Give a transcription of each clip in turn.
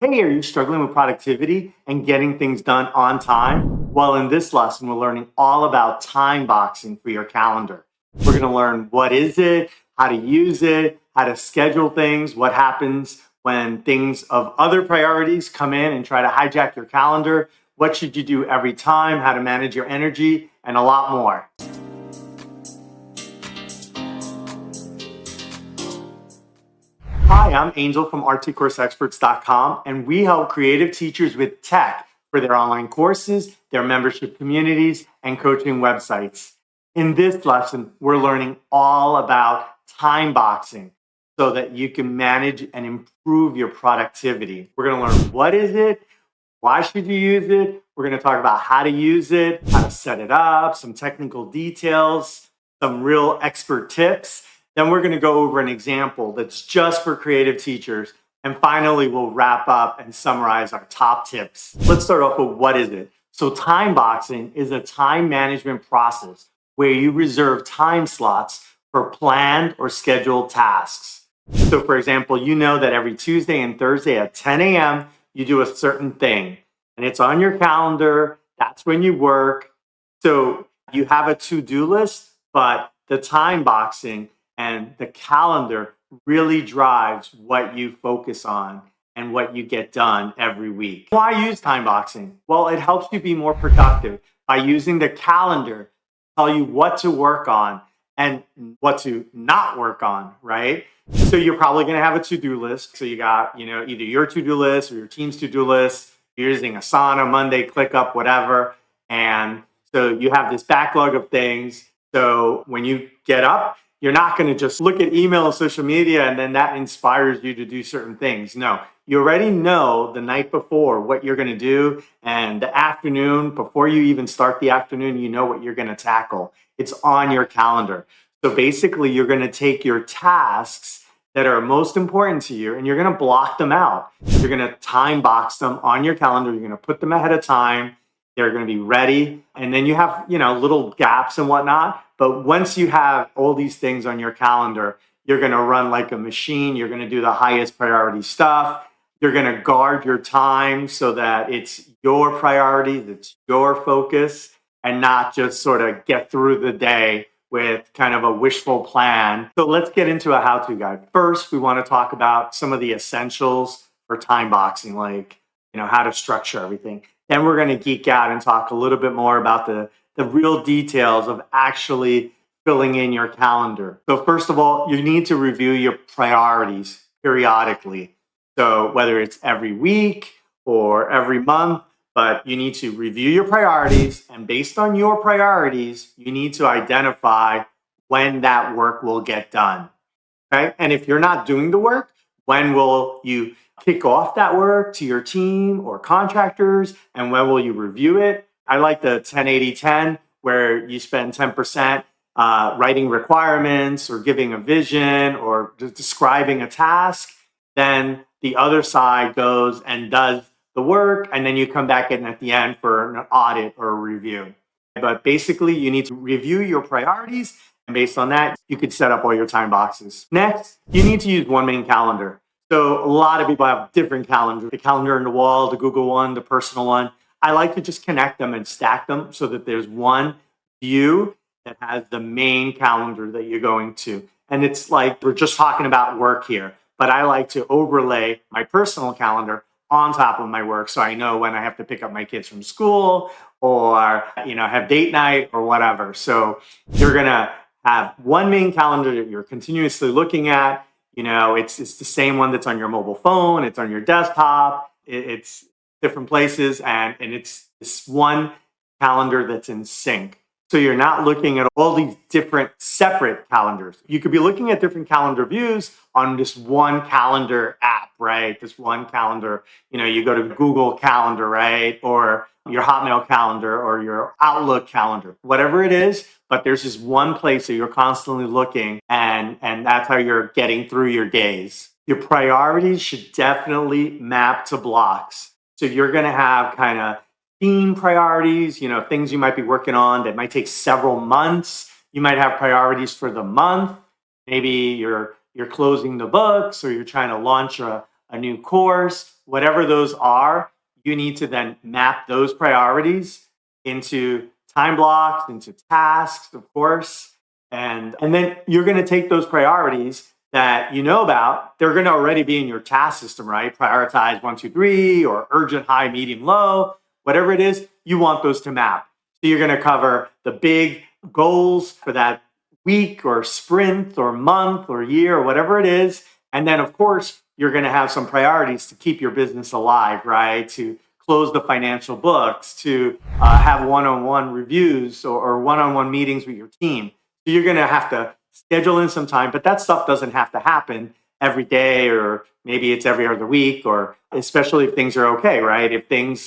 Hey, are you struggling with productivity and getting things done on time? Well, in this lesson, we're learning all about time boxing for your calendar. We're going to learn what is it, how to use it, how to schedule things, what happens when things of other priorities come in and try to hijack your calendar, what should you do every time, how to manage your energy, and a lot more. Hi, I'm Angel from RTCourseExperts.com, and we help creative teachers with tech for their online courses, their membership communities, and coaching websites. In this lesson, we're learning all about time boxing so that you can manage and improve your productivity. We're going to learn what is it, why should you use it, we're going to talk about how to use it, how to set it up, some technical details, some real expert tips. Then we're going to go over an example that's just for creative teachers. And finally, we'll wrap up and summarize our top tips. Let's start off with what is it? So time boxing is a time management process where you reserve time slots for planned or scheduled tasks. So for example, you know that every Tuesday and Thursday at 10 a.m., you do a certain thing. And it's on your calendar. That's when you work. So you have a to-do list, but the time boxing and the calendar really drives what you focus on and what you get done every week. Why use time boxing? Well, it helps you be more productive by using the calendar to tell you what to work on and what to not work on, right? So you're probably going to have a to-do list. So you got, either your to-do list or your team's to-do list. You're using Asana, Monday, ClickUp, whatever. And so you have this backlog of things. So when you get up, you're not going to just look at email and social media and then that inspires you to do certain things. No, you already know the night before what you're going to do. And the afternoon, before you even start the afternoon, you know what you're going to tackle. It's on your calendar. So basically, you're going to take your tasks that are most important to you and you're going to block them out. You're going to time box them on your calendar. You're going to put them ahead of time. They're going to be ready. And then you have, little gaps and whatnot. But once you have all these things on your calendar, you're going to run like a machine. You're going to do the highest priority stuff. You're going to guard your time so that it's your priorities, it's your focus, and not just sort of get through the day with kind of a wishful plan. So let's get into a how-to guide. First, we want to talk about some of the essentials for time boxing, like, how to structure everything. Then we're going to geek out and talk a little bit more about the real details of actually filling in your calendar. So first of all, you need to review your priorities periodically. So whether it's every week or every month, but you need to review your priorities. And based on your priorities, you need to identify when that work will get done. Okay? And if you're not doing the work, when will you kick off that work to your team or contractors? And when will you review it? I like the 10-80-10, where you spend 10% writing requirements or giving a vision or describing a task. Then the other side goes and does the work, and then you come back in at the end for an audit or a review. But basically, you need to review your priorities, and based on that, you could set up all your time boxes. Next, you need to use one main calendar. So a lot of people have different calendars, the calendar in the wall, the Google one, the personal one. I like to just connect them and stack them so that there's one view that has the main calendar that you're going to. And it's like we're just talking about work here, but I like to overlay my personal calendar on top of my work so I know when I have to pick up my kids from school or have date night or whatever. So you're going to have one main calendar that you're continuously looking at. It's the same one that's on your mobile phone, it's on your desktop, it's different places, and it's this one calendar that's in sync. So you're not looking at all these different separate calendars. You could be looking at different calendar views on this one calendar app, right? This one calendar, you go to Google Calendar, right? Or your Hotmail calendar or your Outlook calendar, whatever it is. But there's this one place that you're constantly looking, and that's how you're getting through your days. Your priorities should definitely map to blocks. So you're going to have kind of theme priorities, things you might be working on that might take several months. You might have priorities for the month. Maybe you're closing the books or you're trying to launch a a new course, whatever those are, you need to then map those priorities into time blocks, into tasks, of course. And then you're going to take those priorities that you know about, they're going to already be in your task system, right? Prioritize 1, 2, 3, or urgent, high, medium, low, whatever it is, you want those to map. So you're going to cover the big goals for that week or sprint or month or year or whatever it is. And then, of course, you're going to have some priorities to keep your business alive, right? To close the financial books, to have one-on-one reviews or one-on-one meetings with your team. So you're going to have to schedule in some time, but that stuff doesn't have to happen every day, or maybe it's every other week, or especially if things are okay, right? If things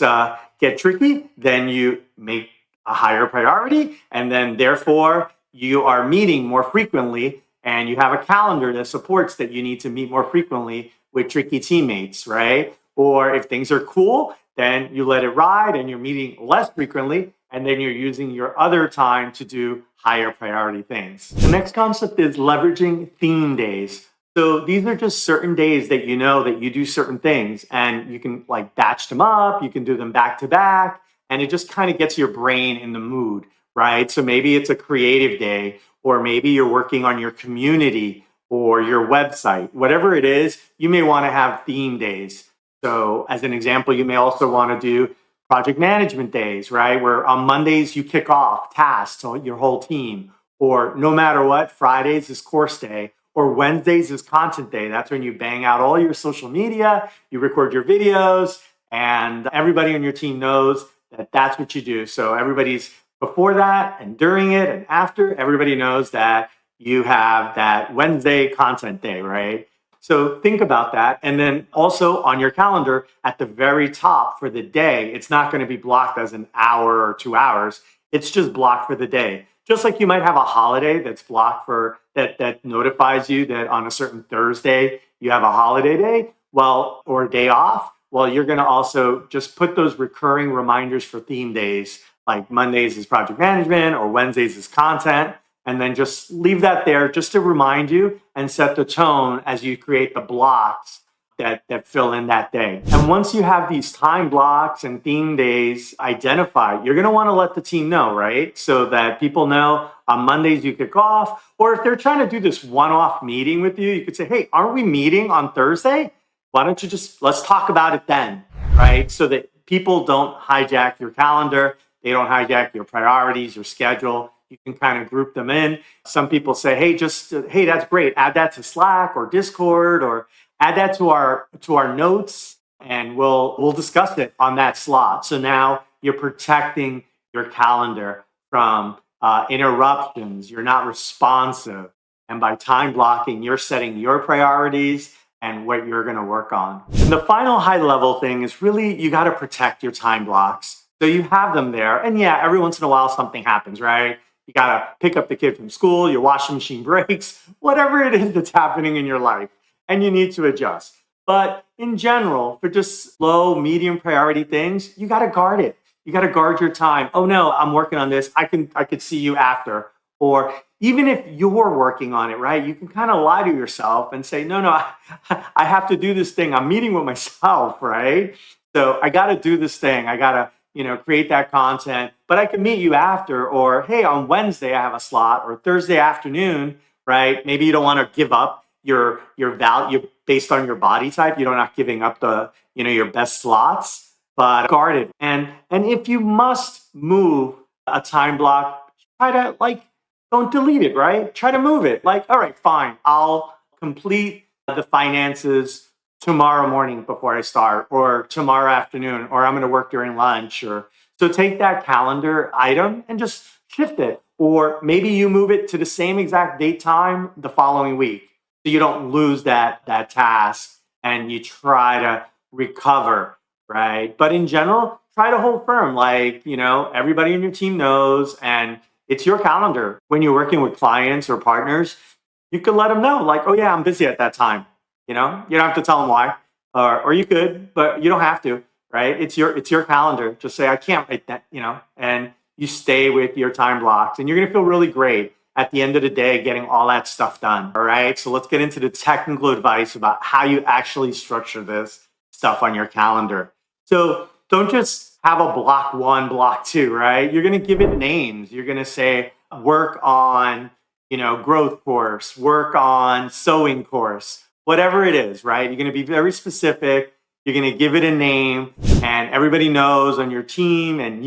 get tricky, then you make a higher priority, and then therefore you are meeting more frequently, and you have a calendar that supports that you need to meet more frequently with tricky teammates, right? Or if things are cool, then you let it ride and you're meeting less frequently, and then you're using your other time to do higher priority things. The next concept is leveraging theme days. So these are just certain days that you know that you do certain things, and you can like batch them up, you can do them back to back, and it just kind of gets your brain in the mood, right? So maybe it's a creative day, or maybe you're working on your community or your website. Whatever it is, you may want to have theme days. So as an example, you may also want to do project management days, right? Where on Mondays you kick off tasks to your whole team, or no matter what, Fridays is course day, or Wednesdays is content day. That's when you bang out all your social media, you record your videos, and everybody on your team knows that that's what you do. So everybody's before that and during it and after, everybody knows that you have that Wednesday content day, right? So think about that. And then also on your calendar at the very top for the day, it's not going to be blocked as an hour or 2 hours. It's just blocked for the day. Just like you might have a holiday that's blocked for that notifies you that on a certain Thursday you have a holiday day, well, or a day off. Well, you're going to also just put those recurring reminders for theme days, like Mondays is project management or Wednesdays is content. And then just leave that there just to remind you and set the tone as you create the blocks that fill in that day. And once you have these time blocks and theme days identified, you're going to want to let the team know, right? So that people know on Mondays you kick off, or if they're trying to do this one-off meeting with you, you could say, hey, aren't we meeting on Thursday? Why don't you let's talk about it then, right? So that people don't hijack your calendar, they don't hijack your priorities, your schedule. You can kind of group them in. Some people say, hey, hey, that's great. Add that to Slack or Discord, or add that to our notes, and we'll discuss it on that slot. So now you're protecting your calendar from interruptions. You're not responsive. And by time blocking, you're setting your priorities and what you're going to work on. And the final high level thing is really you got to protect your time blocks. So you have them there. And yeah, every once in a while something happens, right? You got to pick up the kid from school, your washing machine breaks, whatever it is that's happening in your life, and you need to adjust. But in general, for just low, medium priority things, you got to guard it. You got to guard your time. Oh no, I'm working on this. I could see you after. Or even if you're working on it, right? You can kind of lie to yourself and say, no, I have to do this thing. I'm meeting with myself, right? So I got to do this thing. I got to create that content, but I can meet you after, or hey, on Wednesday I have a slot, or Thursday afternoon, right? Maybe you don't want to give up your value based on your body type. You're not giving up your best slots, but guard it. And if you must move a time block, try to don't delete it, right? Try to move it. All right, fine. I'll complete the finances tomorrow morning before I start, or tomorrow afternoon, or I'm going to work during lunch. Or so take that calendar item and just shift it. Or maybe you move it to the same exact date time the following week, so you don't lose that task and you try to recover, right? But in general, try to hold firm. Everybody in your team knows, and it's your calendar. When you're working with clients or partners, you can let them know, oh yeah, I'm busy at that time. You don't have to tell them why, or you could, but you don't have to, right? It's your calendar. Just say, I can't write that, and you stay with your time blocks, and you're going to feel really great. at the end of the day getting all that stuff done. All right. So let's get into the technical advice about how you actually structure this stuff on your calendar. So don't just have a block one, block two, right? You're going to give it names. You're going to say work on, growth course, work on sewing course, whatever it is, right? You're going to be very specific. You're going to give it a name, and everybody knows on your team, and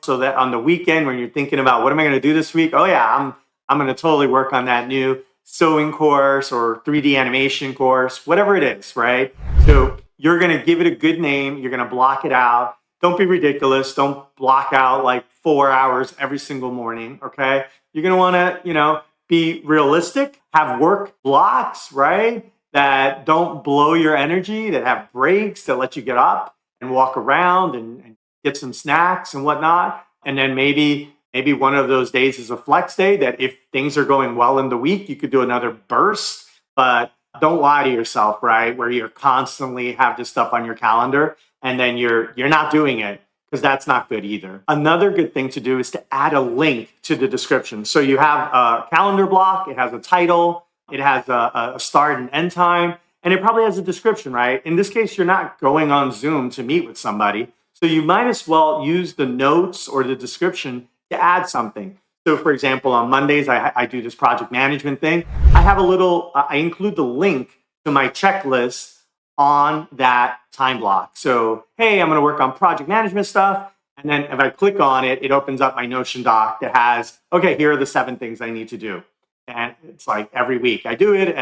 so that on the weekend when you're thinking about what am I going to do this week? Oh yeah, I'm going to totally work on that new sewing course or 3D animation course, whatever it is, right? So you're going to give it a good name. You're going to block it out. Don't be ridiculous. Don't block out like 4 hours every single morning, okay? You're going to want to, be realistic, have work blocks, right? That don't blow your energy, that have breaks, that let you get up and walk around and get some snacks and whatnot. And then maybe one of those days is a flex day that if things are going well in the week, you could do another burst. But don't lie to yourself, right? Where you're constantly have this stuff on your calendar and then you're not doing it, because that's not good either. Another good thing to do is to add a link to the description. So you have a calendar block, it has a title, it has a start and end time, and it probably has a description, right? In this case, you're not going on Zoom to meet with somebody. So you might as well use the notes or the description to add something. So for example, on Mondays, I do this project management thing. I include the link to my checklist on that time block. So, hey, I'm going to work on project management stuff. And then if I click on it, it opens up my Notion doc that has, okay, here are the 7 things I need to do. And it's like every week I do it.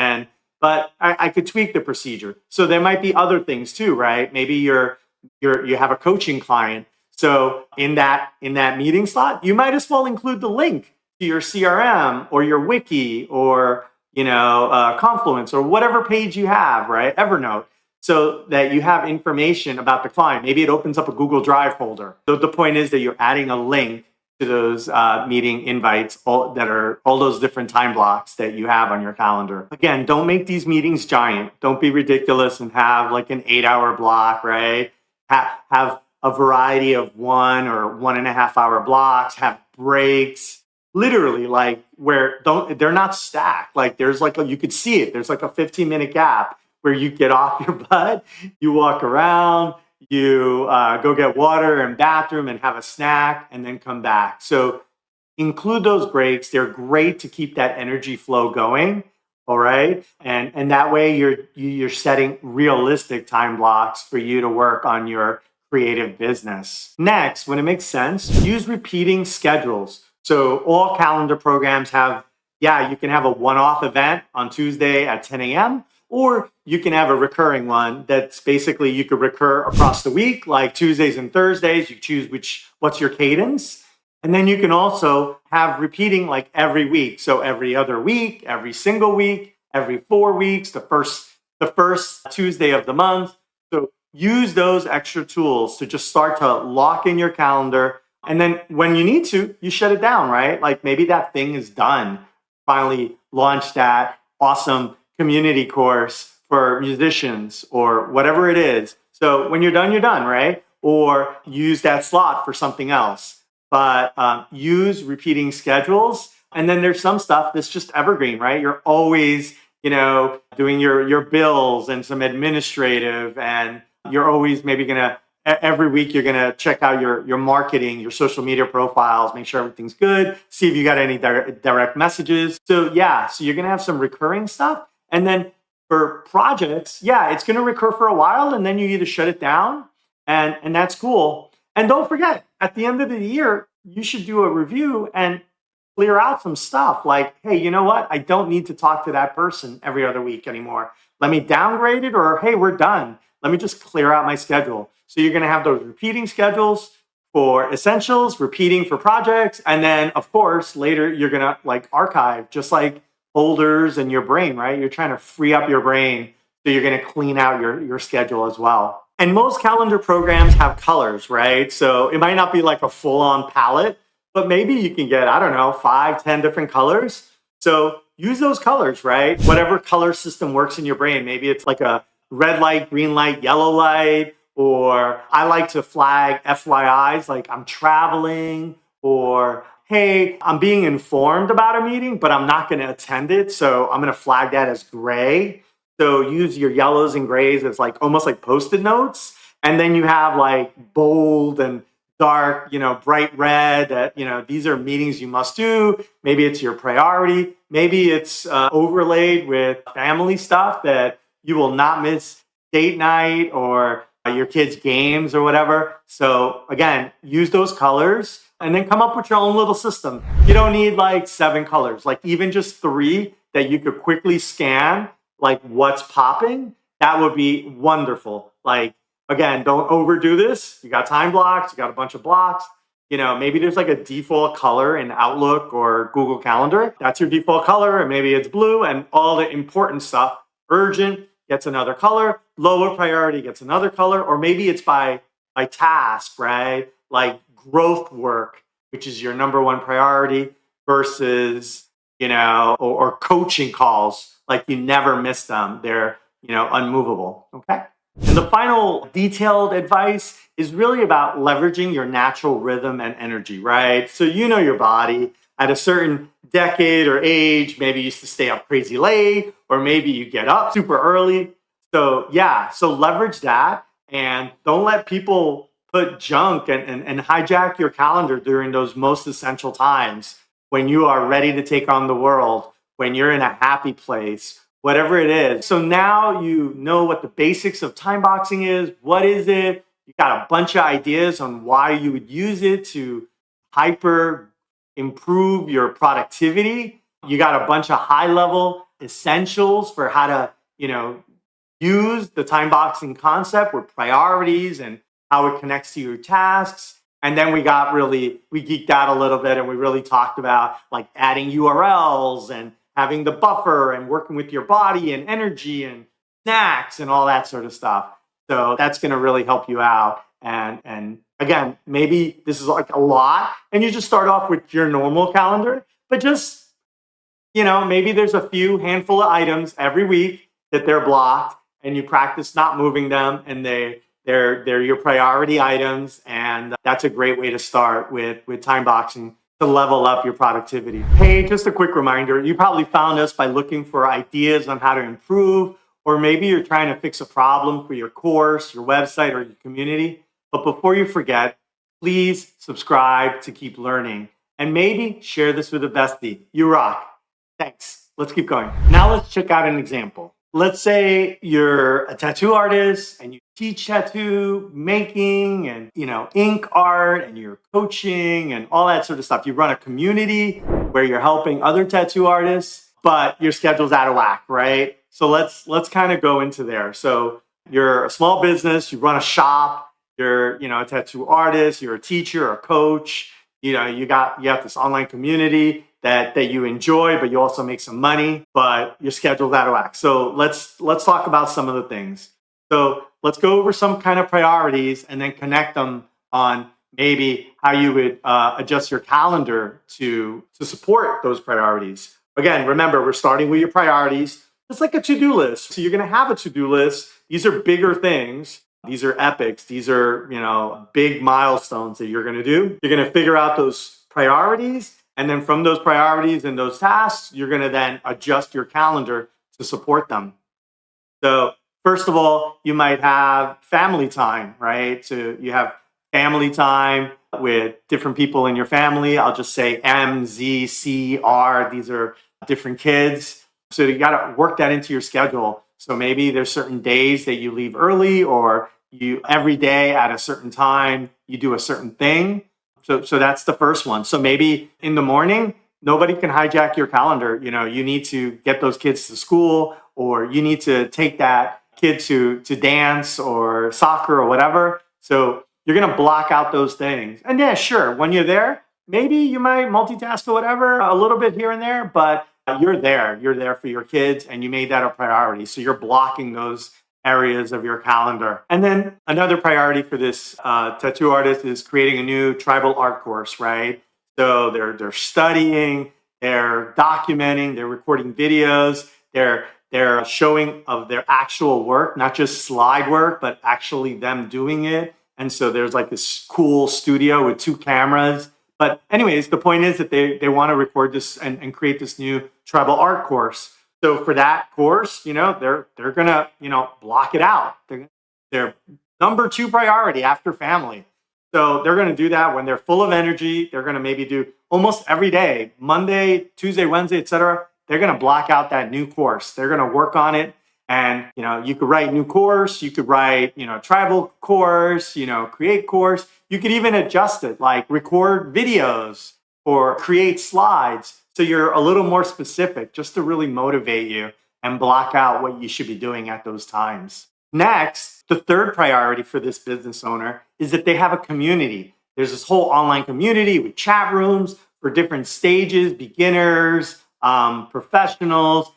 But I could tweak the procedure. So there might be other things too, right? Maybe you have a coaching client. So in that meeting slot, you might as well include the link to your CRM or your wiki or, Confluence or whatever page you have, right? Evernote. So that you have information about the client. Maybe it opens up a Google Drive folder. So the point is that you're adding a link to those meeting invites that are all those different time blocks that you have on your calendar. Again, don't make these meetings giant. Don't be ridiculous and have like an 8-hour block, right? Have a variety of 1 or 1.5 hour blocks, have breaks. Literally, like they're not stacked. Like there's you could see it. There's like a 15-minute gap where you get off your butt, you walk around, you go get water and bathroom and have a snack and then come back. So include those breaks. They're great to keep that energy flow going. All right. And that way you're setting realistic time blocks for you to work on your creative business. Next, when it makes sense, use repeating schedules. So all calendar programs you can have a one-off event on Tuesday at 10 a.m. Or you can have a recurring one that's basically you could recur across the week, like Tuesdays and Thursdays. You choose what's your cadence. And then you can also have repeating like every week. So every other week, every single week, every 4 weeks, the first Tuesday of the month. So use those extra tools to just start to lock in your calendar. And then when you need to, you shut it down, right? Like maybe that thing is done. Finally launch that awesome community course for musicians or whatever it is. So when you're done, right? Or use that slot for something else. But use repeating schedules. And then there's some stuff that's just evergreen, right? You're always, doing your bills and some administrative, and you're always maybe every week you're gonna check out your marketing, your social media profiles, make sure everything's good, see if you got any direct messages. So you're gonna have some recurring stuff. And then for projects, it's gonna recur for a while, and then you either shut it down, and that's cool. And don't forget, at the end of the year, you should do a review and clear out some stuff like, hey, you know what? I don't need to talk to that person every other week anymore. Let me downgrade it, or hey, we're done. Let me just clear out my schedule. So you're going to have those repeating schedules for essentials, repeating for projects. And then, of course, later you're going to archive, just like folders in your brain, right? You're trying to free up your brain. So you're going to clean out your schedule as well. And most calendar programs have colors, right? So it might not be like a full-on palette, but maybe you can get, 5, 10 different colors. So use those colors, right? Whatever color system works in your brain. Maybe it's like a red light, green light, yellow light, or I like to flag FYIs, like I'm traveling, or hey, I'm being informed about a meeting, but I'm not going to attend it. So I'm going to flag that as gray. So use your yellows and grays as like almost like post-it notes. And then you have like bold and dark, bright red that, these are meetings you must do. Maybe it's your priority. Maybe it's overlaid with family stuff that you will not miss date night or your kids' games or whatever. So again, use those colors and then come up with your own little system. You don't need like 7 colors, like even just 3 that you could quickly scan, like what's popping. That would be wonderful. Like, again, don't overdo this. You got time blocks, you got a bunch of blocks. Maybe there's like a default color in Outlook or Google Calendar. That's your default color, and maybe it's blue, and all the important stuff, urgent, gets another color, lower priority gets another color, or maybe it's by task, right? Like growth work, which is your number 1 priority, versus, or coaching calls, like you never miss them. They're, unmovable, okay? And the final detailed advice is really about leveraging your natural rhythm and energy, right? So your body at a certain decade or age, maybe you used to stay up crazy late, or maybe you get up super early. So leverage that and don't let people put junk and hijack your calendar during those most essential times when you are ready to take on the world, when you're in a happy place, whatever it is. So now you know what the basics of time boxing is. What is it? You got a bunch of ideas on why you would use it to hyper improve your productivity. You got a bunch of high level essentials for how to, use the time boxing concept with priorities and how it connects to your tasks. And then we geeked out a little bit and we really talked about like adding URLs and having the buffer and working with your body and energy and snacks and all that sort of stuff. So that's going to really help you out. And again, maybe this is like a lot and you just start off with your normal calendar, but just, maybe there's a handful of items every week that they're blocked and you practice not moving them and they're your priority items. And that's a great way to start with time boxing to level up your productivity. Hey, just a quick reminder, you probably found us by looking for ideas on how to improve, or maybe you're trying to fix a problem for your course, your website, or your community. But before you forget, please subscribe to keep learning and maybe share this with a bestie. You rock. Thanks. Let's keep going. Now let's check out an example. Let's say you're a tattoo artist and you teach tattoo making and, ink art, and you're coaching and all that sort of stuff. You run a community where you're helping other tattoo artists, but your schedule's out of whack, right? So let's kind of go into there. So you're a small business, you run a shop, you're, a tattoo artist, you're a teacher, a coach, you have this online community that you enjoy, but you also make some money, but your schedule's out of whack. So let's talk about some of the things. So let's go over some kind of priorities and then connect them on maybe how you would adjust your calendar to support those priorities. Again, remember, we're starting with your priorities. It's like a to-do list. So you're going to have a to-do list. These are bigger things. These are epics. These are, big milestones that you're going to do. You're going to figure out those priorities. And then from those priorities and those tasks, you're going to then adjust your calendar to support them. So first of all, you might have family time, right? So you have family time with different people in your family. I'll just say M, Z, C, R. These are different kids. So you got to work that into your schedule. So maybe there's certain days that you leave early, or you every day at a certain time, you do a certain thing. So that's the first one. So maybe in the morning, nobody can hijack your calendar. You need to get those kids to school, or you need to take that kid to dance or soccer or whatever. So you're going to block out those things. And yeah, sure, when you're there, maybe you might multitask or whatever a little bit here and there, but you're there for your kids and you made that a priority. So you're blocking those areas of your calendar. And then another priority for this tattoo artist is creating a new tribal art course, right? So they're studying, they're documenting, they're recording videos, they're showing of their actual work, not just slide work, but actually them doing it. And so there's like this cool studio with 2 cameras But anyways, the point is that they want to record this and create this new tribal art course. So for that course, they're gonna, block it out. They're number two priority after family. So they're going to do that when they're full of energy. They're going to maybe do almost every day, Monday, Tuesday, Wednesday, etc. They're going to block out that new course. They're going to work on it. And, you could write new course. You could write, tribal course, create course. You could even adjust it, like record videos or create slides. So you're a little more specific just to really motivate you and block out what you should be doing at those times. Next, the third priority for this business owner is that they have a community. There's this whole online community with chat rooms for different stages, beginners, professionals,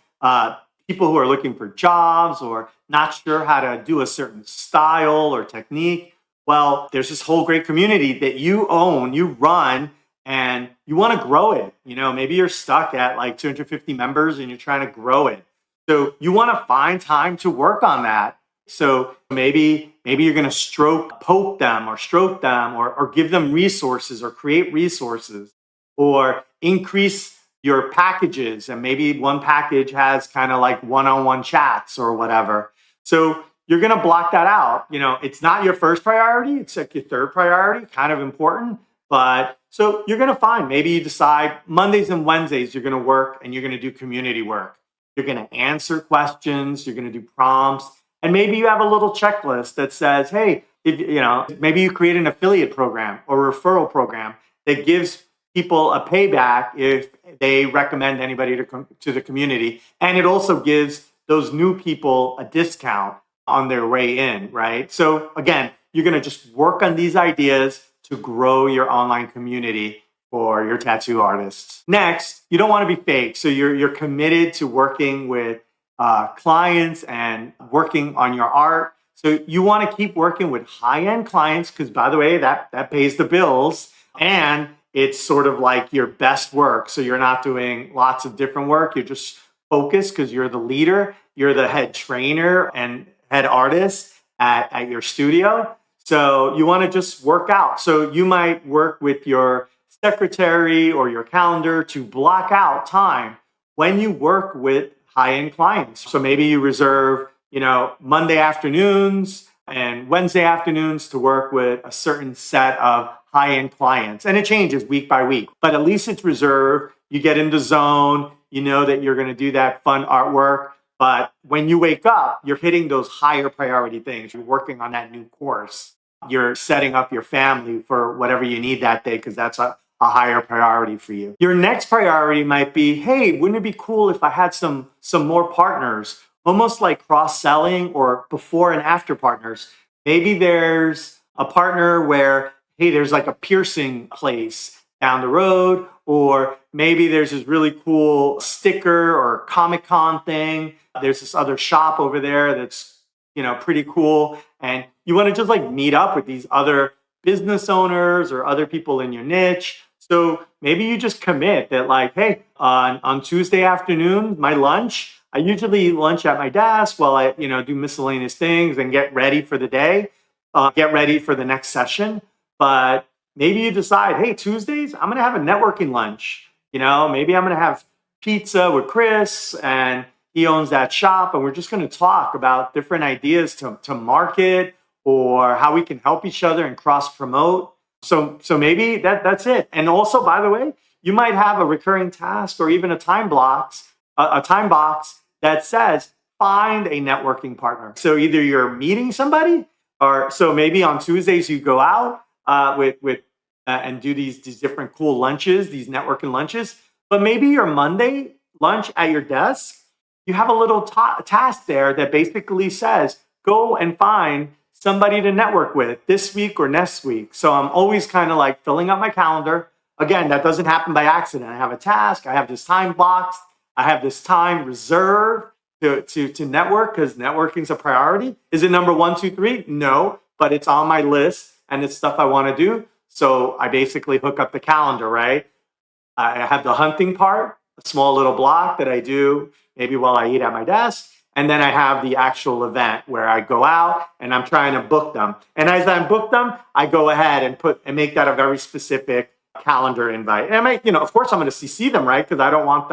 people who are looking for jobs or not sure how to do a certain style or technique. Well, there's this whole great community that you own, you run, and you want to grow it. Maybe you're stuck at like 250 members and you're trying to grow it. So you want to find time to work on that. So maybe you're going to poke them or give them resources or create resources or increase your packages. And maybe one package has kind of like one-on-one chats or whatever. So you're going to block that out. It's not your first priority. It's like your third priority, kind of important. But so you're going to find, maybe you decide Mondays and Wednesdays, you're going to work and you're going to do community work. You're going to answer questions. You're going to do prompts. And maybe you have a little checklist that says, hey, maybe you create an affiliate program or referral program that gives people a payback if they recommend anybody to come to the community. And it also gives those new people a discount on their way in, right? So again, you're going to just work on these ideas to grow your online community for your tattoo artists. Next, you don't want to be fake. So you're committed to working with clients and working on your art. So you want to keep working with high-end clients because, by the way, that pays the bills and it's sort of like your best work. So you're not doing lots of different work. You're just focused because you're the leader. You're the head trainer and head artist at your studio. So you want to just work out. So you might work with your secretary or your calendar to block out time when you work with high-end clients. So maybe you reserve, Monday afternoons and Wednesday afternoons to work with a certain set of high-end clients. And it changes week by week, but at least it's reserved. You get in the zone, you know that you're going to do that fun artwork. But when you wake up, you're hitting those higher priority things. You're working on that new course. You're setting up your family for whatever you need that day because that's a higher priority for you. Your next priority might be, hey, wouldn't it be cool if I had some more partners, almost like cross-selling or before and after partners. Maybe there's a partner where, hey, there's like a piercing place down the road, or maybe there's this really cool sticker or Comic-Con thing. There's this other shop over there that's, pretty cool. And you want to just like meet up with these other business owners or other people in your niche. So maybe you just commit that like, hey, on Tuesday afternoon, my lunch, I usually lunch at my desk while I, do miscellaneous things and get ready for the day, get ready for the next session. But maybe you decide, hey, Tuesdays, I'm going to have a networking lunch. Maybe I'm going to have pizza with Chris and he owns that shop. And we're just going to talk about different ideas to market or how we can help each other and cross promote. So maybe that's it. And also, by the way, you might have a recurring task or even a time box that says, find a networking partner. So either you're meeting somebody or so maybe on Tuesdays you go out with and do these different cool lunches, these networking lunches. But maybe your Monday lunch at your desk, you have a little task there that basically says, go and find somebody to network with this week or next week. So I'm always kind of like filling up my calendar. Again, that doesn't happen by accident. I have a task. I have this time boxed. I have this time reserved to network because networking is a priority. Is it number 1, 2, 3? No, but it's on my list and it's stuff I want to do. So I basically hook up the calendar, right? I have the hunting part, a small little block that I do maybe while I eat at my desk. And then I have the actual event where I go out and I'm trying to book them. And as I book them, I go ahead and make that a very specific calendar invite. And I might, of course I'm going to CC them, right? Because I don't want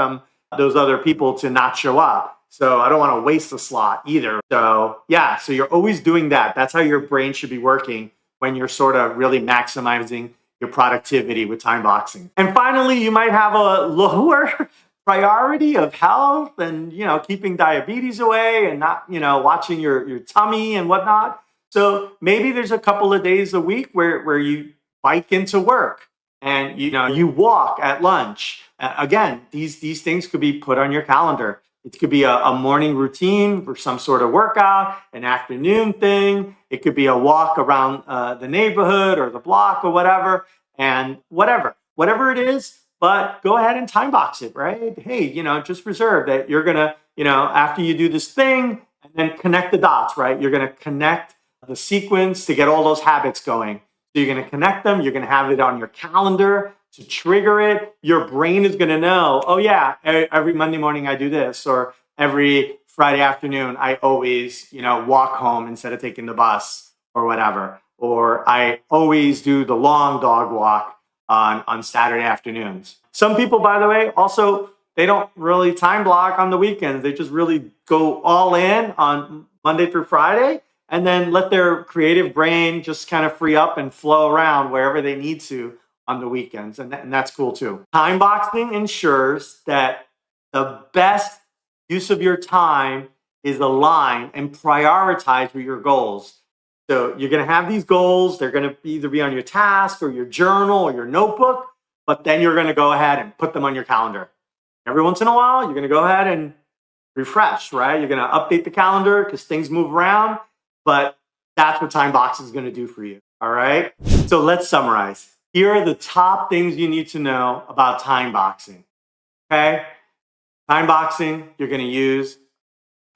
those other people to not show up. So I don't want to waste a slot either. So yeah, so you're always doing that. That's how your brain should be working when you're sort of really maximizing your productivity with time boxing. And finally, you might have a lower priority of health and, keeping diabetes away and not, watching your tummy and whatnot. So maybe there's a couple of days a week where you bike into work and, you walk at lunch. Again, these things could be put on your calendar. It could be a morning routine for some sort of workout, an afternoon thing. It could be a walk around the neighborhood or the block or whatever, and whatever it is. But go ahead and time box it, right? Hey, just reserve that you're going to, after you do this thing, and then connect the dots, right? You're going to connect the sequence to get all those habits going. So you're going to connect them. You're going to have it on your calendar to trigger it. Your brain is going to know, oh yeah, every Monday morning I do this, or every Friday afternoon I always, walk home instead of taking the bus or whatever. Or I always do the long dog walk on Saturday afternoons. Some people, by the way, also, they don't really time block on the weekends. They just really go all in on Monday through Friday and then let their creative brain just kind of free up and flow around wherever they need to on the weekends. And that's cool too. Time boxing ensures that the best use of your time is aligned and prioritized with your goals. So you're going to have these goals. They're going to either be on your task or your journal or your notebook, but then you're going to go ahead and put them on your calendar. Every once in a while, you're going to go ahead and refresh, right? You're going to update the calendar because things move around, but that's what time boxing is going to do for you. All right. So let's summarize. Here are the top things you need to know about time boxing. Okay. Time boxing, you're going to use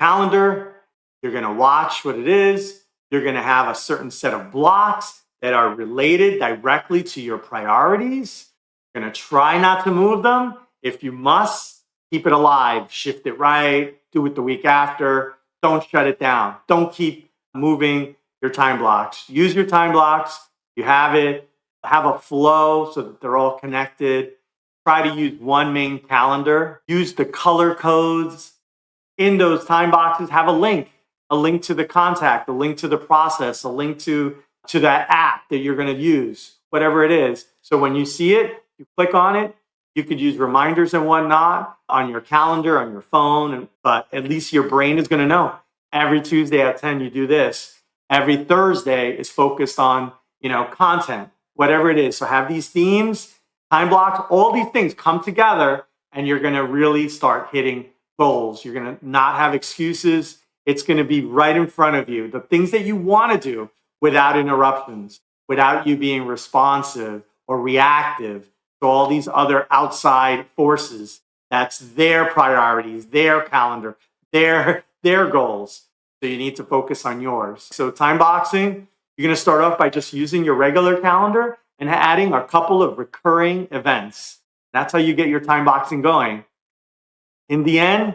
calendar. You're going to watch what it is. You're going to have a certain set of blocks that are related directly to your priorities. You're going to try not to move them. If you must, keep it alive, shift it right, do it the week after. Don't shut it down. Don't keep moving your time blocks. Use your time blocks. You have it. Have a flow so that they're all connected. Try to use one main calendar. Use the color codes in those time boxes. Have a link to the contact, a link to the process, a link to that app that you're going to use, whatever it is. So when you see it, you click on it. You could use reminders and whatnot on your calendar, on your phone, but at least your brain is going to know. Every Tuesday at 10, you do this. Every Thursday is focused on, content, whatever it is. So have these themes, time blocks, all these things come together, and you're going to really start hitting goals. You're going to not have excuses. It's going to be right in front of you. The things that you want to do without interruptions, without you being responsive or reactive to all these other outside forces. That's their priorities, their calendar, their goals. So you need to focus on yours. So time boxing, you're going to start off by just using your regular calendar and adding a couple of recurring events. That's how you get your time boxing going. In the end,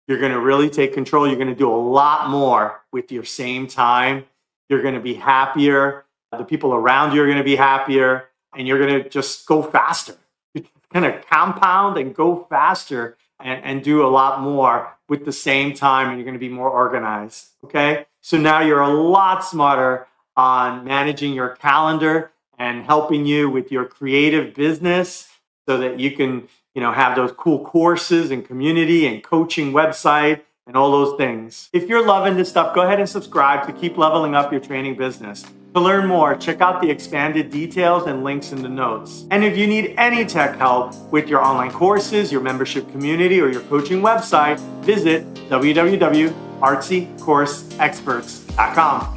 you're going to really take control. You're going to do a lot more with your same time. You're going to be happier. The people around you are going to be happier. And you're going to just go faster. You're going to compound and go faster and do a lot more with the same time. And you're going to be more organized. Okay? So now you're a lot smarter on managing your calendar and helping you with your creative business so that you can have those cool courses and community and coaching website and all those things. If you're loving this stuff, go ahead and subscribe to keep leveling up your training business. To learn more, check out the expanded details and links in the notes. And if you need any tech help with your online courses, your membership community, or your coaching website, visit www.artsycourseexperts.com.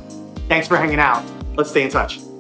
Thanks for hanging out. Let's stay in touch.